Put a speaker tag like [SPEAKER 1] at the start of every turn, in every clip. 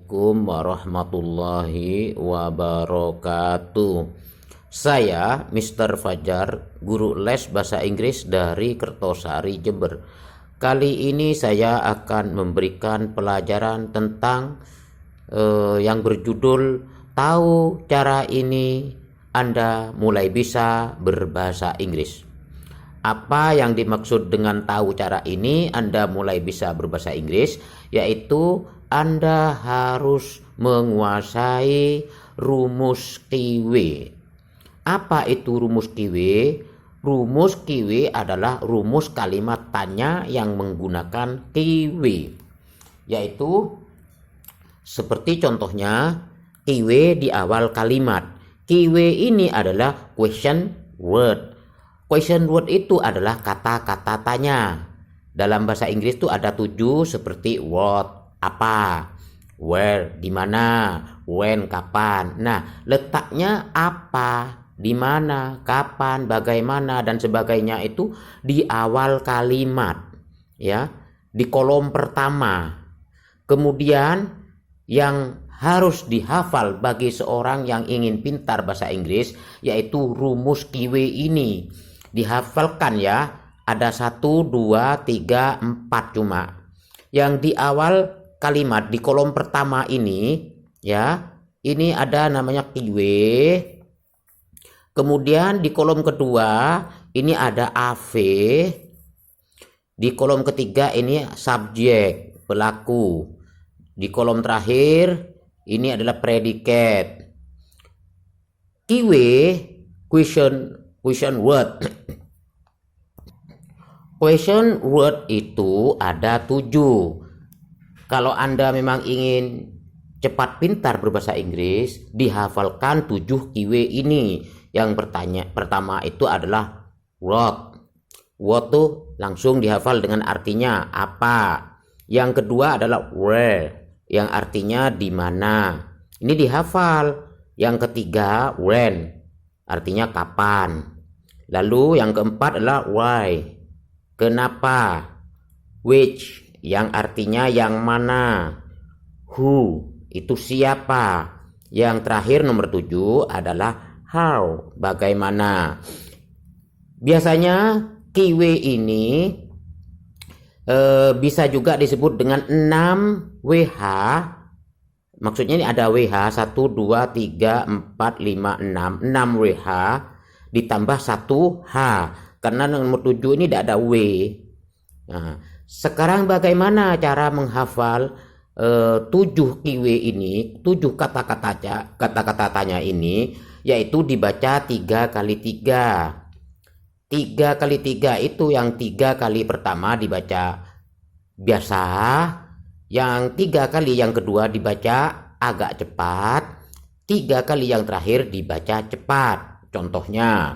[SPEAKER 1] Assalamualaikum warahmatullahi wabarakatuh. Saya Mr. Fajar, guru les bahasa Inggris dari Kertosari, Jember. Kali ini saya akan memberikan pelajaran tentang yang berjudul "Tahu cara ini Anda mulai bisa berbahasa Inggris". Apa yang dimaksud dengan tahu cara ini Anda mulai bisa berbahasa Inggris? Yaitu Anda harus menguasai rumus Kiwi. Apa itu rumus Kiwi? Rumus Kiwi adalah rumus kalimat tanya yang menggunakan Kiwi. Yaitu seperti contohnya Kiwi di awal kalimat. Kiwi ini adalah question word. Question word itu adalah kata-kata tanya. Dalam bahasa Inggris itu ada 7 seperti what, apa, where, di mana, when, kapan. Nah, letaknya apa, di mana, kapan, bagaimana, dan sebagainya itu di awal kalimat, ya, di kolom pertama. Kemudian yang harus dihafal bagi seorang yang ingin pintar bahasa Inggris yaitu rumus Kiwi ini. Dihafalkan ya, ada 1, 2, 3, 4 cuma. Yang di awal kalimat di kolom pertama ini ya, ini ada namanya Kiwi. Kemudian di kolom kedua ini ada AV. Di kolom ketiga ini subjek, pelaku. Di kolom terakhir ini adalah predikat. Kiwi question word. Question word itu ada 7. Kalau Anda memang ingin cepat pintar berbahasa Inggris, dihafalkan 7 Kiwi ini. Yang pertama itu adalah what. What tuh langsung dihafal dengan artinya apa. Yang kedua adalah where, yang artinya di mana. Ini dihafal. Yang ketiga when, artinya kapan. Lalu yang keempat adalah why, kenapa. Which, yang artinya yang mana. Who, itu siapa. Yang terakhir nomor 7 adalah how, bagaimana. Biasanya Kiwi ini bisa juga disebut dengan 6 WH. Maksudnya ini ada WH 1, 2, 3, 4, 5, 6 WH ditambah 1 H, karena nomor 7 ini tidak ada W. Nah, sekarang bagaimana cara menghafal 7 Kiwi ini, 7 kata-kata tanya ini, yaitu dibaca 3 kali 3. 3 kali 3 itu yang 3 kali pertama dibaca biasa, yang 3 kali yang kedua dibaca agak cepat, 3 kali yang terakhir dibaca cepat. Contohnya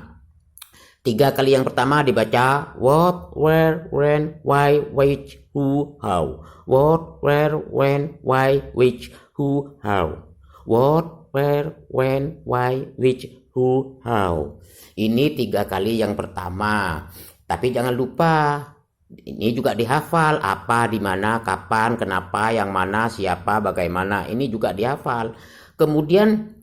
[SPEAKER 1] 3 kali yang pertama dibaca what, where, when, why, which, who, how. What, where, when, why, which, who, how. What, where, when, why, which, who, how. Ini 3 kali yang pertama. Tapi jangan lupa ini juga dihafal, apa, di mana, kapan, kenapa, yang mana, siapa, bagaimana. Ini juga dihafal. Kemudian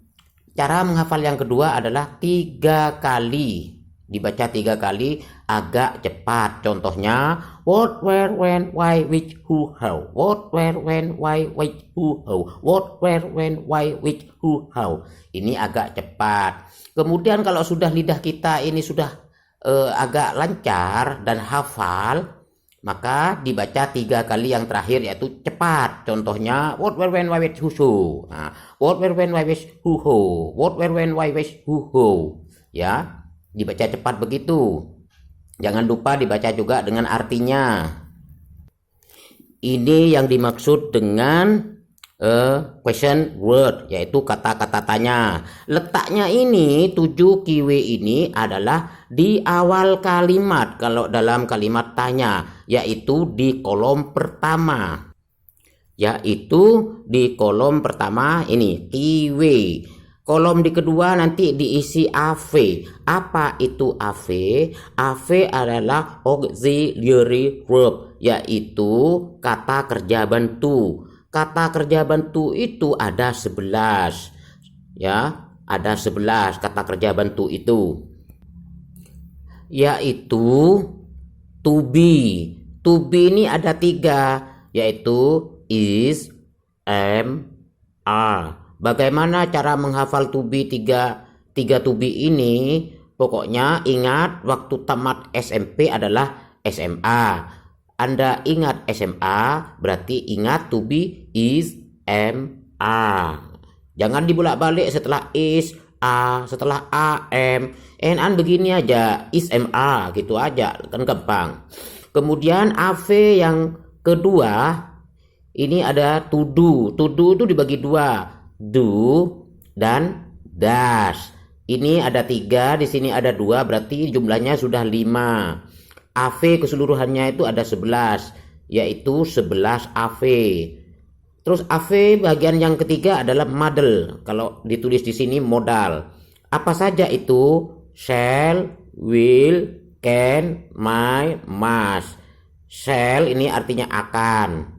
[SPEAKER 1] cara menghafal yang kedua adalah 3 kali. Dibaca 3 kali agak cepat. Contohnya what, where, when, why, which, who, how. What, where, when, why, which, who, how. What, where, when, why, which, who, how. Ini agak cepat. Kemudian kalau sudah lidah kita ini sudah agak lancar dan hafal, maka dibaca 3 kali yang terakhir yaitu cepat. Contohnya what, where, when, why, which, who, how. Nah, what, where, when, why, which, who, how. What, where, when, why, which, who, how. Ya, dibaca cepat begitu. Jangan lupa dibaca juga dengan artinya. Ini yang dimaksud dengan question word, yaitu kata-kata tanya. Letaknya ini 7 Kiwi ini adalah di awal kalimat kalau dalam kalimat tanya, yaitu di kolom pertama. Yaitu di kolom pertama ini Kiwi. Kolom di kedua nanti diisi AV. Apa itu AV? AV adalah auxiliary verb, yaitu kata kerja bantu. Kata kerja bantu itu ada 11. Ya, ada 11 kata kerja bantu itu. Yaitu to be. To be ini ada 3, yaitu is, am, are. Bagaimana cara menghafal to be tiga to be ini? Pokoknya ingat waktu tamat SMP adalah SMA. Anda ingat SMA berarti ingat to be is, am, are. Jangan dibolak-balik setelah is, setelah am. An begini aja, is, am, are gitu aja, kan gampang. Kemudian AV yang kedua ini ada to do. To do itu dibagi 2, do dan does. Ini ada 3, di sini ada 2, berarti jumlahnya sudah 5. AV keseluruhannya itu ada 11, yaitu 11 AV. Terus AV bagian yang ketiga adalah model. Kalau ditulis di sini modal. Apa saja itu? Shall, will, can, might, must. Shall ini artinya akan.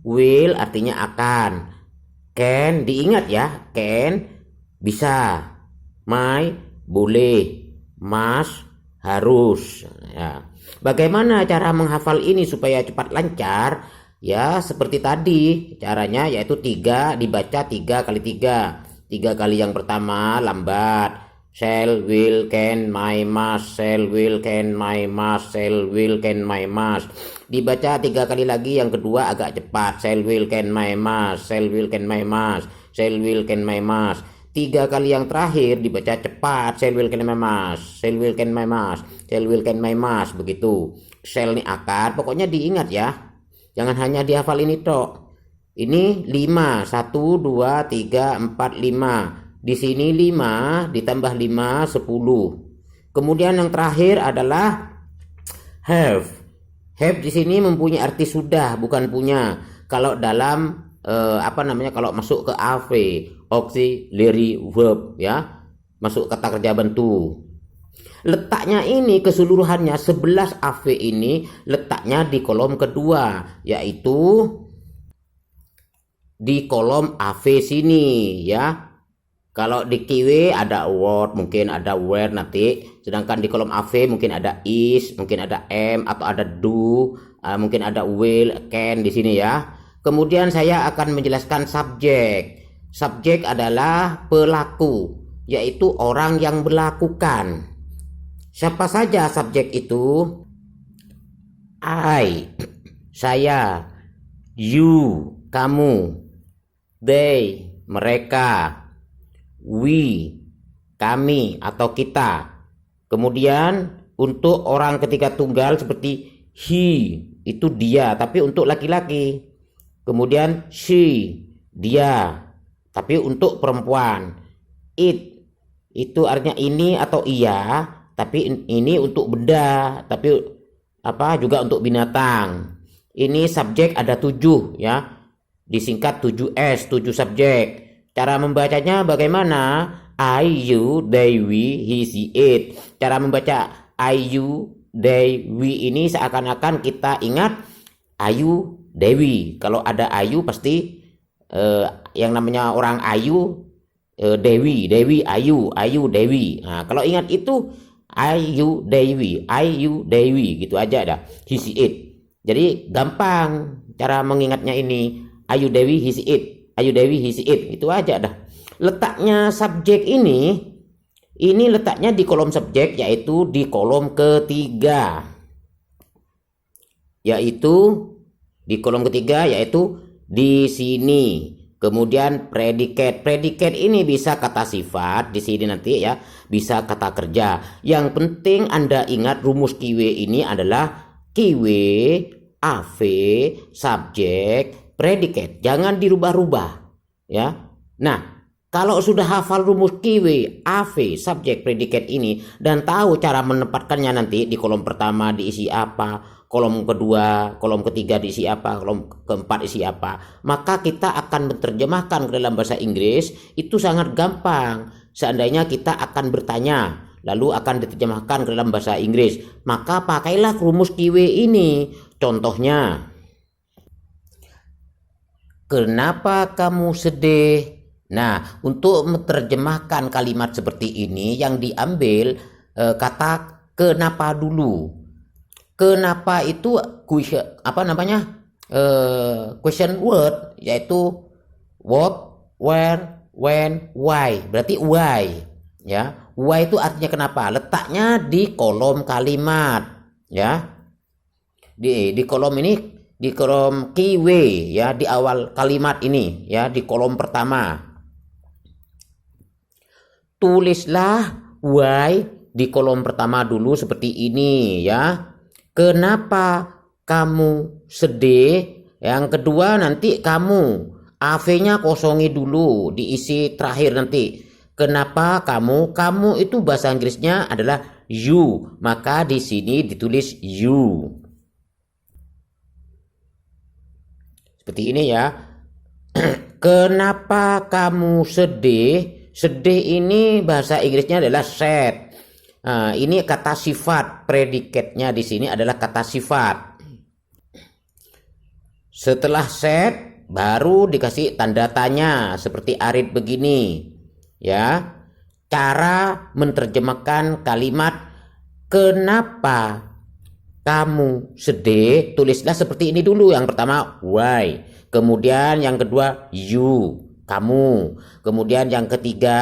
[SPEAKER 1] Will artinya akan. Can diingat ya, can bisa. Might boleh. Must harus. Ya. Bagaimana cara menghafal ini supaya cepat lancar? Ya seperti tadi caranya, yaitu 3 dibaca 3 kali 3. 3 kali yang pertama lambat. Shall, will, can, might, must. Shall, will, can, might, must. Shall, will, can, might, must. Dibaca 3 kali lagi yang kedua agak cepat. Shall, will, can, might, must. Shall, will, can, might, must. Shall, will, can, might, must. 3 kali yang terakhir dibaca cepat. Shall, will, can, might, must. Shall, will, can, might, must. Shall, will, can, might, must. Begitu. Shall ini akan. Pokoknya diingat ya. Jangan hanya dihafal ini tok. Ini 5. 1, 2, 3, 4, 5. Di sini 5 ditambah 5 10. Kemudian yang terakhir adalah have. Have di sini mempunyai arti sudah, bukan punya. Kalau dalam kalau masuk ke AV, auxiliary verb ya, masuk kata kerja bantu. Letaknya ini keseluruhannya 11 AV ini letaknya di kolom kedua, yaitu di kolom AV sini ya. Kalau di kiwi ada word, mungkin ada where nanti. Sedangkan di kolom AV mungkin ada is, mungkin ada am, atau ada do, mungkin ada will, can di sini ya. Kemudian saya akan menjelaskan subjek. Subjek adalah pelaku, yaitu orang yang melakukan. Siapa saja subjek itu? I, saya. You, kamu. They, mereka. We, kami atau kita. Kemudian untuk orang ketiga tunggal seperti he, itu dia, tapi untuk laki-laki. Kemudian she, dia, tapi untuk perempuan. It, itu artinya ini atau iya, tapi ini untuk benda, tapi juga untuk binatang. Ini subjek ada 7 ya, disingkat 7S, 7 subjek. Cara membacanya bagaimana? I, you, they, we, he, she, it. Cara membaca I, you, they, we ini seakan-akan kita ingat Ayu, Dewi. Kalau ada Ayu pasti yang namanya orang Ayu, Dewi, Dewi, Ayu, Ayu, Dewi. Nah, kalau ingat itu Ayu, Dewi, Ayu, Dewi gitu aja dah. He, she, it. Jadi gampang cara mengingatnya ini. Ayu, Dewi, he, she, it. Ayu, Dewi, he, she, it. Itu aja dah. Letaknya subjek ini letaknya di kolom subjek, yaitu di kolom ketiga. Yaitu di kolom ketiga, yaitu di sini. Kemudian predikat. Predikat ini bisa kata sifat di sini nanti ya, bisa kata kerja. Yang penting Anda ingat rumus kiwe ini adalah kiwe, AV, subjek, predikat. Jangan dirubah-rubah ya. Nah, kalau sudah hafal rumus kiwe, AV, subjek, predikat ini dan tahu cara menempatkannya nanti di kolom pertama diisi apa, kolom kedua, kolom ketiga diisi apa, kolom keempat isi apa, maka kita akan menerjemahkan ke dalam bahasa Inggris itu sangat gampang. Seandainya kita akan bertanya, lalu akan diterjemahkan ke dalam bahasa Inggris, maka pakailah rumus kiwe ini. Contohnya, Kenapa kamu sedih? Nah, untuk menerjemahkan kalimat seperti ini yang diambil kata kenapa dulu. Kenapa itu question word, yaitu what, where, when, why. Berarti why, ya. Why itu artinya kenapa? Letaknya di kolom kalimat, ya. Di kolom ini, di kolom keyword, ya, di awal kalimat ini, ya, di kolom pertama. Tulislah why di kolom pertama dulu seperti ini, ya. Kenapa kamu sedih? Yang kedua nanti kamu AV-nya kosongi dulu, diisi terakhir nanti. Kenapa kamu? Kamu itu bahasa Inggrisnya adalah you, maka di sini ditulis you. Seperti ini, ya. Kenapa kamu sedih? Sedih ini bahasa Inggrisnya adalah sad. Nah, ini kata sifat, predikatnya di sini adalah kata sifat. Setelah sad baru dikasih tanda tanya seperti Arit begini, ya. Cara menerjemahkan kalimat kenapa kamu sedih, tulislah seperti ini dulu. Yang pertama why, kemudian yang kedua you, kamu, kemudian yang ketiga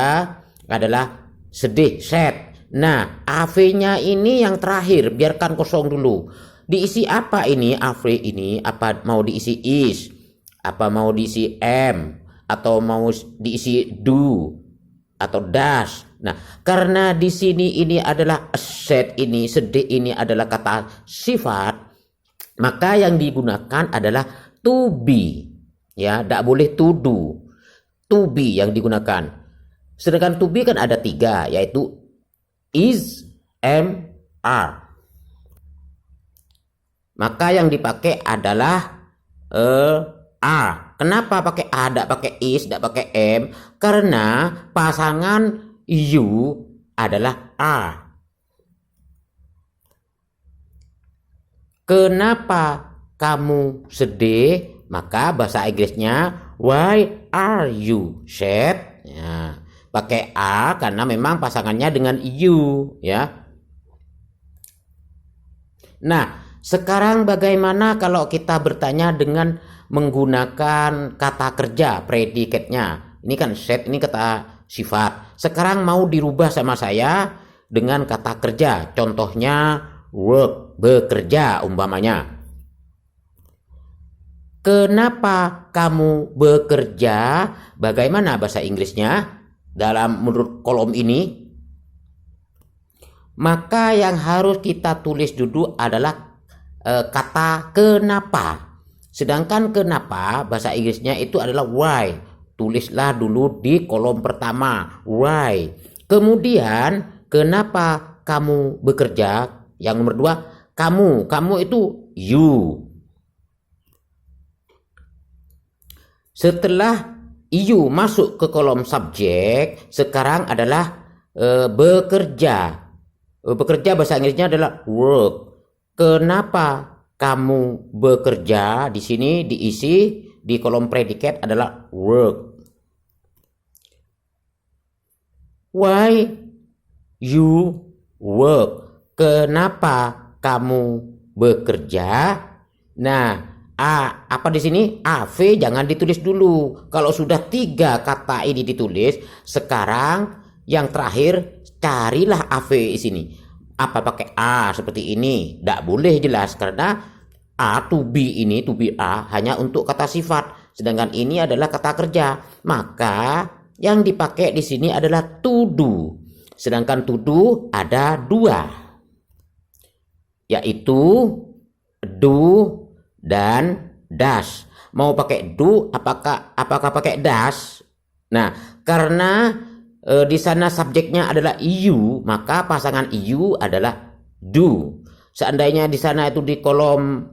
[SPEAKER 1] adalah sedih, sad. Nah, AV-nya ini yang terakhir, biarkan kosong dulu. Diisi apa ini AV ini? Apa mau diisi is? Apa mau diisi am? Atau mau diisi do? Atau does? Nah, karena di sini ini adalah sad, ini sedih, ini adalah kata sifat, maka yang digunakan adalah to be, ya, tidak boleh to do. To be yang digunakan. Sedangkan to be kan ada 3, yaitu is, am, are. Maka yang dipakai adalah are. Kenapa pakai a, tidak pakai is, tidak pakai am? Karena pasangan you adalah are. Kenapa kamu sedih? Maka bahasa Inggrisnya why are you sad? Ya, pakai a karena memang pasangannya dengan you, ya. Nah, sekarang bagaimana kalau kita bertanya dengan menggunakan kata kerja predikatnya? Ini kan sad, ini kata sifat. Sekarang mau dirubah sama saya dengan kata kerja. Contohnya work, bekerja umpamanya. Kenapa kamu bekerja? Bagaimana bahasa Inggrisnya dalam menurut kolom ini? Maka yang harus kita tulis dulu adalah kata kenapa. Sedangkan kenapa bahasa Inggrisnya itu adalah why. Tulislah dulu di kolom pertama why. Kemudian kenapa kamu bekerja? Yang nomor 2 kamu itu you. Setelah you masuk ke kolom subjek, sekarang adalah bekerja. Bekerja bahasa Inggrisnya adalah work. Kenapa kamu bekerja? Di sini diisi di kolom predikat adalah work. Why you work? Kenapa kamu bekerja? Nah, apa di sini? AV jangan ditulis dulu. Kalau sudah 3 kata ini ditulis, sekarang yang terakhir carilah AV di sini. Apa pakai a seperti ini? Tidak boleh jelas, karena a to be ini, to be a hanya untuk kata sifat, sedangkan ini adalah kata kerja. Maka yang dipakai di sini adalah to do. Sedangkan to do ada 2, yaitu do dan does. Mau pakai do apakah pakai does? Nah, karena di sana subjeknya adalah you, maka pasangan you adalah do. Seandainya di sana itu di kolom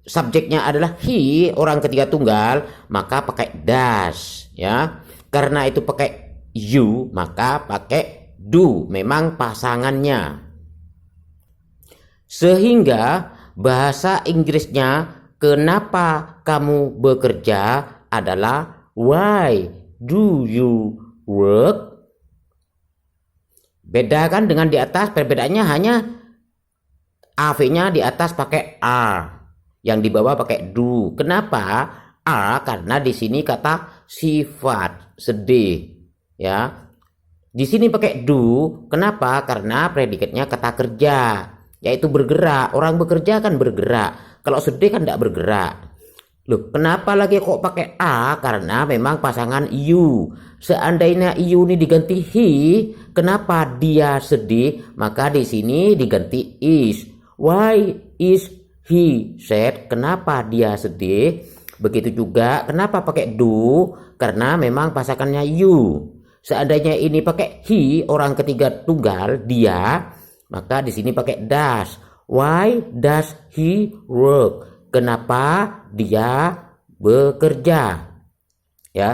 [SPEAKER 1] subjeknya adalah he, orang ketiga tunggal, maka pakai does, ya. Karena itu pakai you, maka pakai do, memang pasangannya. Sehingga bahasa Inggrisnya kenapa kamu bekerja adalah why do you work? Beda kan dengan di atas, perbedaannya hanya AV-nya di atas pakai are, yang di bawah pakai do. Kenapa? Are karena di sini kata sifat sedih, ya. Di sini pakai do, kenapa? Karena predikatnya kata kerja, yaitu bergerak. Orang bekerja kan bergerak. Kalau sedih kan tidak bergerak. Loh, kenapa lagi kok pakai a? Karena memang pasangan you. Seandainya you ini diganti he, kenapa dia sedih? Maka di sini diganti is. Why is he sad? Kenapa dia sedih? Begitu juga kenapa pakai do? Karena memang pasangannya you. Seandainya ini pakai he, orang ketiga tunggal dia, maka di sini pakai does. Why does he work? Kenapa dia bekerja? Ya,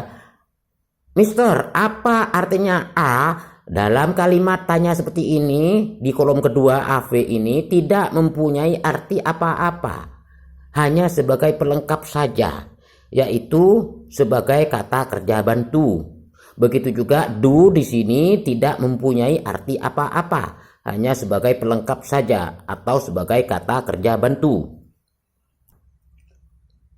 [SPEAKER 1] Mister, apa artinya a dalam kalimat tanya seperti ini? Di kolom kedua AV ini tidak mempunyai arti apa-apa, hanya sebagai pelengkap saja, yaitu sebagai kata kerja bantu. Begitu juga do di sini tidak mempunyai arti apa-apa, hanya sebagai pelengkap saja atau sebagai kata kerja bantu.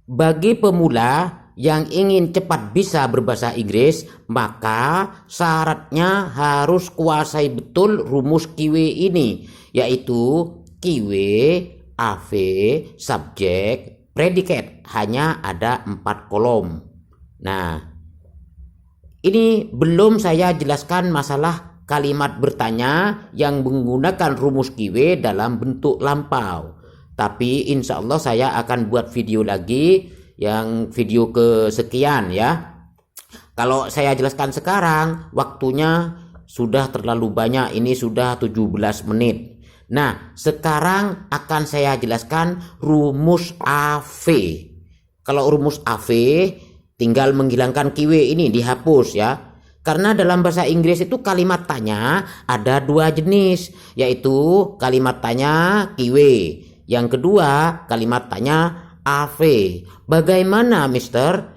[SPEAKER 1] Bagi pemula yang ingin cepat bisa berbahasa Inggris, maka syaratnya harus kuasai betul rumus kiwe ini, yaitu kiwe, AV, subjek, predikat. Hanya ada 4 kolom. Nah, ini belum saya jelaskan masalah kalimat bertanya yang menggunakan rumus kiwe dalam bentuk lampau. Tapi insya Allah saya akan buat video lagi, yang video kesekian ya. Kalau saya jelaskan sekarang, waktunya sudah terlalu banyak, ini sudah 17 menit. Nah, sekarang akan saya jelaskan rumus AV. Kalau rumus AV, tinggal menghilangkan kiwe ini, dihapus ya. Karena dalam bahasa Inggris itu kalimat tanya ada 2 jenis, yaitu kalimat tanya kiwe. Yang kedua kalimat tanya AV. Bagaimana Mister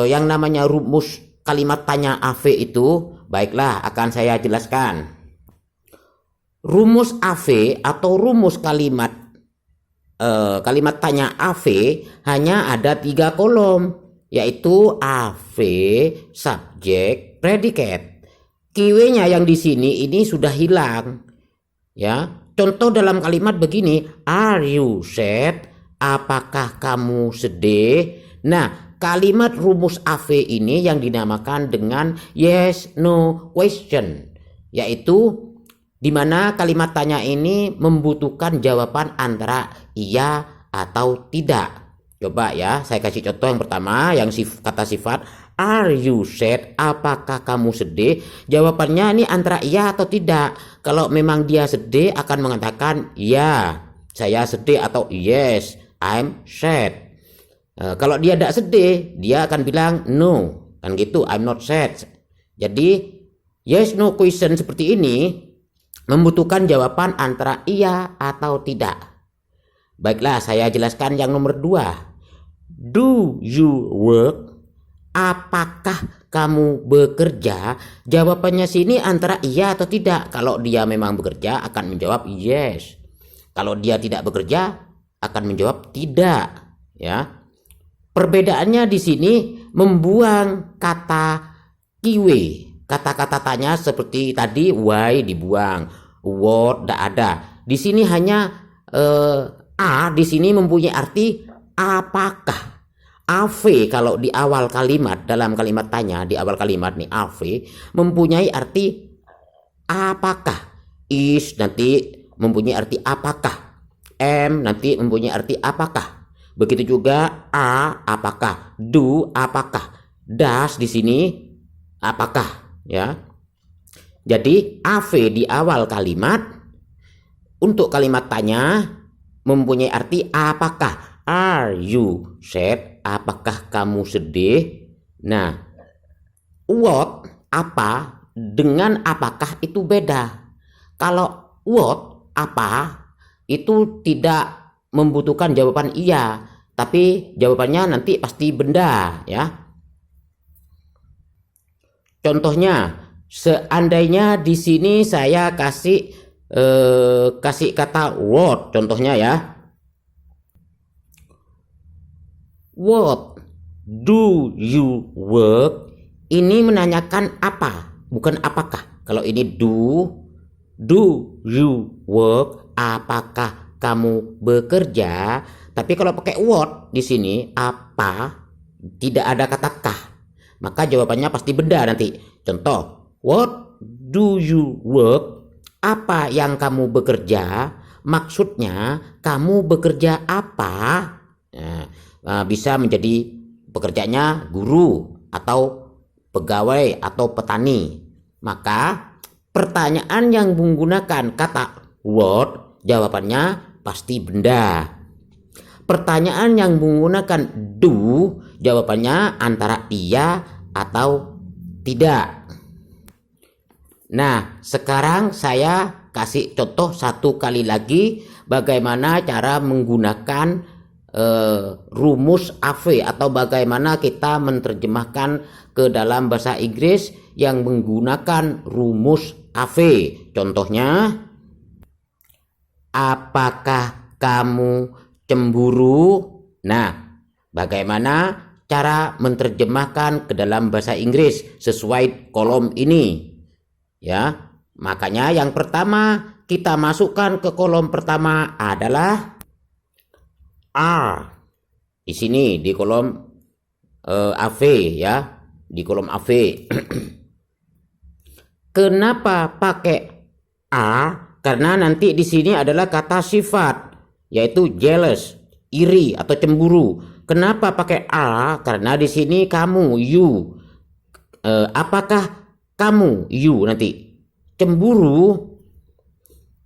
[SPEAKER 1] yang namanya rumus kalimat tanya AV itu? Baiklah, akan saya jelaskan. Rumus AV atau rumus kalimat tanya AV hanya ada 3 kolom, yaitu AV, subjek, predikat. Kiwe-nya yang di sini ini sudah hilang. Ya, contoh dalam kalimat begini, are you sad? Apakah kamu sedih? Nah, kalimat rumus AV ini yang dinamakan dengan yes no question, yaitu di mana kalimat tanya ini membutuhkan jawaban antara iya atau tidak. Coba ya, saya kasih contoh yang pertama, yang kata sifat are you sad? Apakah kamu sedih? Jawabannya ini antara iya atau tidak. Kalau memang dia sedih akan mengatakan ya, saya sedih, atau yes, I'm sad. Kalau dia tidak sedih, dia akan bilang no, kan gitu, I'm not sad. Jadi yes no question seperti ini membutuhkan jawaban antara iya atau tidak. Baiklah, saya jelaskan yang nomor 2. Do you work? Apakah kamu bekerja? Jawabannya sini antara iya atau tidak. Kalau dia memang bekerja akan menjawab yes. Kalau dia tidak bekerja akan menjawab tidak, ya. Perbedaannya di sini membuang kata kiwe. Kata-kata tanya seperti tadi why dibuang, what tidak ada. Di sini hanya a di sini mempunyai arti apakah. AV kalau di awal kalimat, dalam kalimat tanya di awal kalimat nih, AV mempunyai arti apakah. Is nanti mempunyai arti apakah. M nanti mempunyai arti apakah. Begitu juga a apakah, do apakah, does di sini apakah, ya. Jadi AV di awal kalimat untuk kalimat tanya mempunyai arti apakah. Are you sad? Apakah kamu sedih? Nah, what apa dengan apakah itu beda. Kalau what apa itu tidak membutuhkan jawaban iya. tapi jawabannya nanti pasti benda ya. Contohnya, seandainya di sini saya kasih kata what, contohnya ya. What do you work? Ini menanyakan apa, bukan apakah. Kalau ini do you work? Apakah kamu bekerja? Tapi kalau pakai what di sini apa, tidak ada kata kah, maka jawabannya pasti benda nanti. Contoh, what do you work? Apa yang kamu bekerja? Maksudnya kamu bekerja apa? Bisa menjadi pekerjaannya guru atau pegawai atau petani. Maka pertanyaan yang menggunakan kata what, jawabannya pasti benda. Pertanyaan yang menggunakan do, jawabannya antara iya atau tidak. Nah, sekarang saya kasih contoh satu kali lagi bagaimana cara menggunakan rumus AV atau bagaimana kita menerjemahkan ke dalam bahasa Inggris yang menggunakan rumus AV. Contohnya, apakah kamu cemburu? Nah, bagaimana cara menerjemahkan ke dalam bahasa Inggris sesuai kolom ini? Ya, makanya yang pertama kita masukkan ke kolom pertama adalah are. Di sini di kolom AV ya, di kolom AV. Kenapa pakai are? Karena nanti di sini adalah kata sifat, yaitu jealous, iri atau cemburu. Kenapa pakai are? Karena di sini kamu, you. Apakah kamu, you nanti cemburu?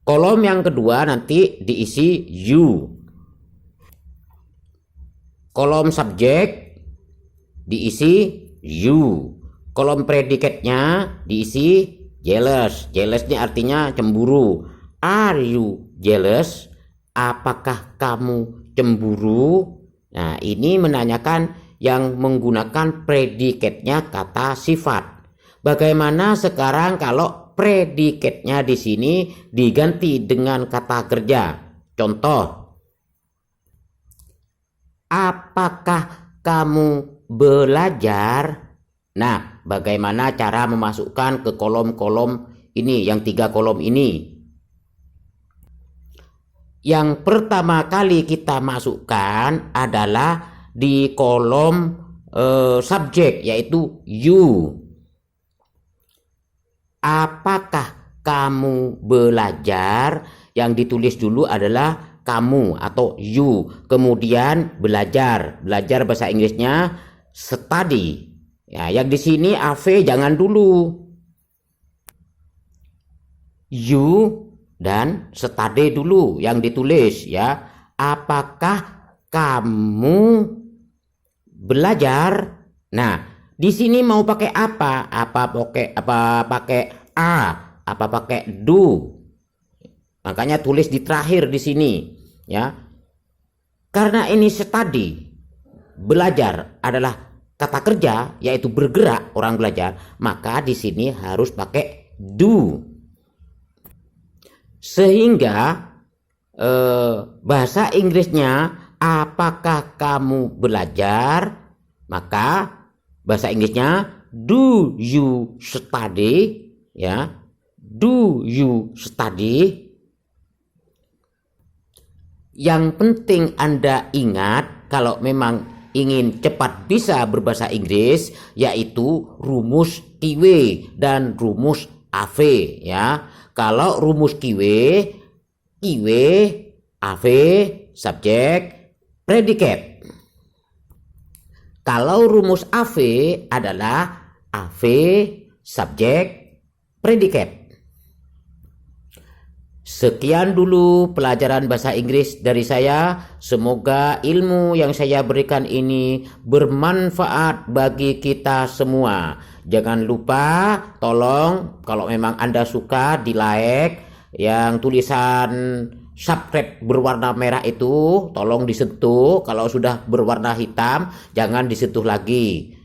[SPEAKER 1] Kolom yang kedua nanti diisi you. Kolom subjek diisi you. Kolom predikatnya diisi jealous. Jealous ini artinya cemburu. Are you jealous? Apakah kamu cemburu? Nah, ini menanyakan yang menggunakan predikatnya kata sifat. Bagaimana sekarang kalau predikatnya di sini diganti dengan kata kerja? Contoh, apakah kamu belajar? Nah, bagaimana cara memasukkan ke kolom-kolom ini, yang 3 kolom ini? Yang pertama kali kita masukkan adalah di kolom subjek, yaitu you. Apakah kamu belajar? Yang ditulis dulu adalah kamu atau you, kemudian belajar. Belajar bahasa Inggrisnya study. Ya, yang di sini AV jangan dulu. You dan study dulu yang ditulis ya. Apakah kamu belajar? Nah, di sini mau pakai apa? Apa pakai a? Apa pakai do? Makanya tulis di terakhir di sini ya. Karena ini study, belajar adalah kata kerja, yaitu bergerak, orang belajar, maka di sini harus pakai do. Sehingga bahasa Inggrisnya apakah kamu belajar? Maka bahasa Inggrisnya do you study ya. Do you study? Yang penting Anda ingat kalau memang ingin cepat bisa berbahasa Inggris, yaitu rumus KIW dan rumus AV ya. Kalau rumus KIW, AV, subjek, predikat. Kalau rumus AV adalah AV, subjek, predikat. Sekian dulu pelajaran bahasa Inggris dari saya. Semoga ilmu yang saya berikan ini bermanfaat bagi kita semua. Jangan lupa, tolong kalau memang Anda suka, di like yang tulisan subscribe berwarna merah itu tolong disentuh. Kalau sudah berwarna hitam jangan disentuh lagi.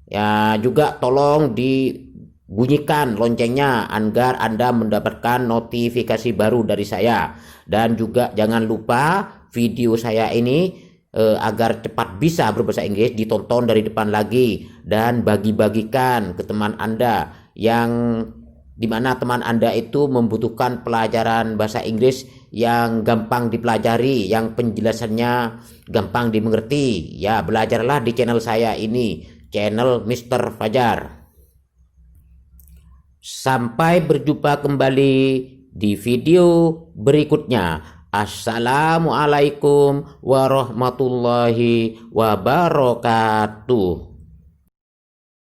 [SPEAKER 1] Ya, juga tolong dibunyikan loncengnya agar Anda mendapatkan notifikasi baru dari saya. Dan juga jangan lupa video saya ini agar cepat bisa berbahasa Inggris ditonton dari depan lagi dan bagi-bagikan ke teman Anda yang dimana teman Anda itu membutuhkan pelajaran bahasa Inggris yang gampang dipelajari, yang penjelasannya gampang dimengerti. Ya, belajarlah di channel saya ini, channel Mr. Fajar. Sampai berjumpa kembali di video berikutnya. Assalamualaikum warahmatullahi wabarakatuh.